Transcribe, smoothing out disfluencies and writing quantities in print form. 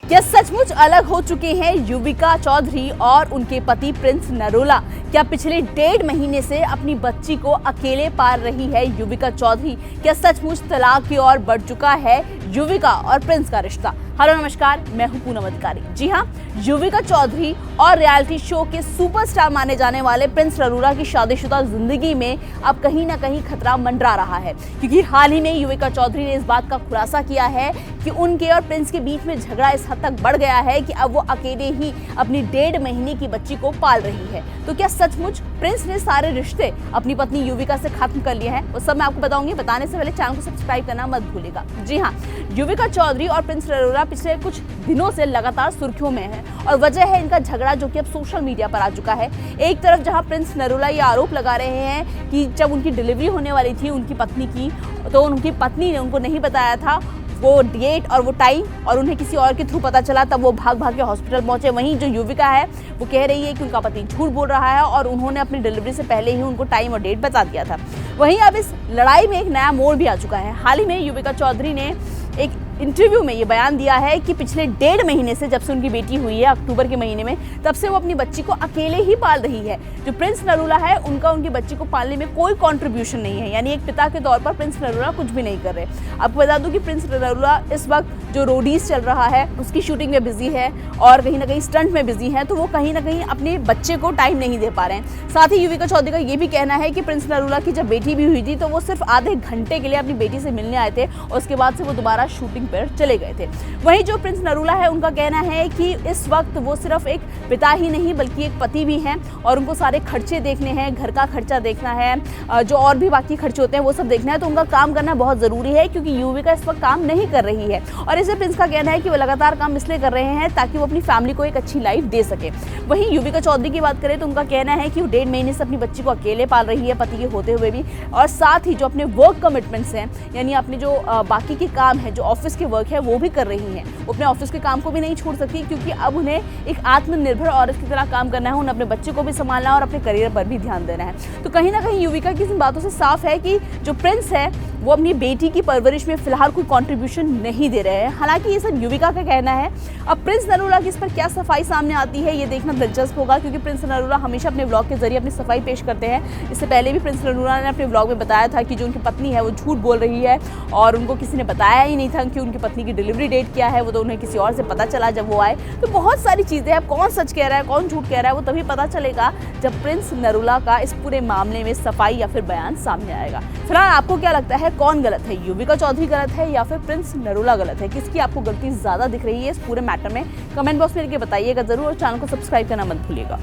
क्या सचमुच अलग हो चुके हैं युविका चौधरी और उनके पति प्रिंस नरूला? क्या पिछले 1.5 महीने से अपनी बच्ची को अकेले पाल रही है युविका चौधरी? क्या सचमुच तलाक की ओर बढ़ चुका है युविका और प्रिंस का रिश्ता? हेलो नमस्कार, मैं हूं पूनम अधिकारी। जी हां, युविका चौधरी और रियलिटी शो के सुपरस्टार माने जाने वाले प्रिंस नरूला की शादीशुदा जिंदगी में अब कहीं ना कहीं खतरा मंडरा रहा है, क्योंकि हाल ही में युविका चौधरी ने इस बात का खुलासा किया है कि उनके और प्रिंस के बीच में झगड़ा इस हद तक बढ़ गया है कि अब वो अकेले ही अपनी 1.5 महीने की बच्ची को पाल रही है। तो क्या सचमुच प्रिंस ने सारे रिश्ते अपनी पत्नी युविका से खत्म कर लिए हैं? वो सब मैं आपको बताऊंगी। बताने से पहले चैनल को सब्सक्राइब करना मत भूलिएगा। जी हाँ, युविका चौधरी और प्रिंस नरूला पिछले कुछ दिनों से लगातार सुर्खियों में है और वजह है इनका झगड़ा, जो कि अब सोशल मीडिया पर आ चुका है। एक तरफ जहां प्रिंस नरूला ये आरोप लगा रहे हैं कि जब उनकी डिलीवरी होने वाली थी उनकी पत्नी की, तो उनकी पत्नी ने उनको नहीं बताया था वो डेट और वो टाइम, और उन्हें किसी और के थ्रू पता चला, तब वो भाग भाग के हॉस्पिटल पहुंचे। वहीं जो युविका है वो कह रही है कि उनका पति झूठ बोल रहा है और उन्होंने अपनी डिलीवरी से पहले ही उनको टाइम और डेट बता दिया था। वहीं अब इस लड़ाई में एक नया मोड़ भी आ चुका है। हाल ही में युविका चौधरी ने एक इंटरव्यू में ये बयान दिया है कि पिछले 1.5 महीने से, जब से उनकी बेटी हुई है अक्टूबर के महीने में, तब से वो अपनी बच्ची को अकेले ही पाल रही है। जो प्रिंस नरूला है उनका उनकी बच्ची को पालने में कोई कंट्रीब्यूशन नहीं है, यानी एक पिता के तौर पर प्रिंस नरूला कुछ भी नहीं कर रहे। आपको बता दूं कि प्रिंस नरूला इस वक्त जो रोडीज चल रहा है उसकी शूटिंग में बिजी है और कहीं ना कहीं स्टंट में बिजी है, तो वो कहीं ना कहीं अपने बच्चे को टाइम नहीं दे पा रहे हैं। साथ ही युविका चौधरी का ये भी कहना है कि प्रिंस नरूला की जब बेटी भी हुई थी तो वो सिर्फ आधे घंटे के लिए अपनी बेटी से मिलने आए थे और उसके बाद से वो दोबारा शूटिंग पर चले गए थे। वहीं जो प्रिंस नरूला है उनका कहना है कि इस वक्त वो सिर्फ एक पिता ही नहीं बल्कि एक पति भी हैं और उनको सारे खर्चे देखने हैं, घर का खर्चा देखना है, जो और भी बाकी खर्चे होते हैं वो सब देखना है। तो उनका काम करना बहुत ज़रूरी है, क्योंकि युविका इस वक्त काम नहीं कर रही है। और इसे प्रिंस का कहना है कि वो लगातार काम इसलिए कर रहे हैं ताकि वो अपनी फैमिली को एक अच्छी लाइफ दे सके। वहीं युविका चौधरी की बात करें तो उनका कहना है कि वो 1.5 महीने से अपनी बच्ची को अकेले पाल रही है, पति के होते हुए भी, और साथ ही जो अपने वर्क कमिटमेंट्स हैं, यानी अपने जो बाकी के काम है, जो ऑफिस के वर्क है, वो भी कर रही हैं। वो अपने ऑफिस के काम को भी नहीं छोड़ सकती, क्योंकि अब उन्हें एक आत्मनिर्भर औरत की तरह काम करना है, उन्हें अपने बच्चे को भी संभालना है और अपने करियर पर भी ध्यान देना है। तो कहीं ना कहीं युविका की इन बातों से साफ है कि जो प्रिंस है वो अपनी बेटी की परवरिश में फिलहाल कोई कंट्रीब्यूशन नहीं दे रहे हैं। हालांकि ये सब युविका का कहना है। अब प्रिंस नरूला की इस पर क्या सफाई सामने आती है ये देखना दिलचस्प होगा, क्योंकि प्रिंस नरूला हमेशा अपने ब्लॉग के जरिए अपनी सफाई पेश करते हैं। इससे पहले भी प्रिंस नरूला ने अपने ब्लॉग में बताया था कि जो उनकी पत्नी है वो झूठ बोल रही है और उनको किसी ने बताया ही नहीं था कि उनकी पत्नी की डिलीवरी डेट क्या है। वो तो उन्हें किसी और से पता चला जब वो आए। तो बहुत सारी चीज़ें, अब कौन सच कह रहा है कौन झूठ कह रहा है वो तभी पता चलेगा जब प्रिंस नरूला का इस पूरे मामले में सफाई या फिर बयान सामने आएगा। फिलहाल आपको क्या लगता है, कौन गलत है? युविका चौधरी गलत है या फिर प्रिंस नरूला गलत है? किसकी आपको गलती ज़्यादा दिख रही है इस पूरे मैटर में? कमेंट बॉक्स में लिख के बताइएगा जरूर और चैनल को सब्सक्राइब करना मत भूलिएगा।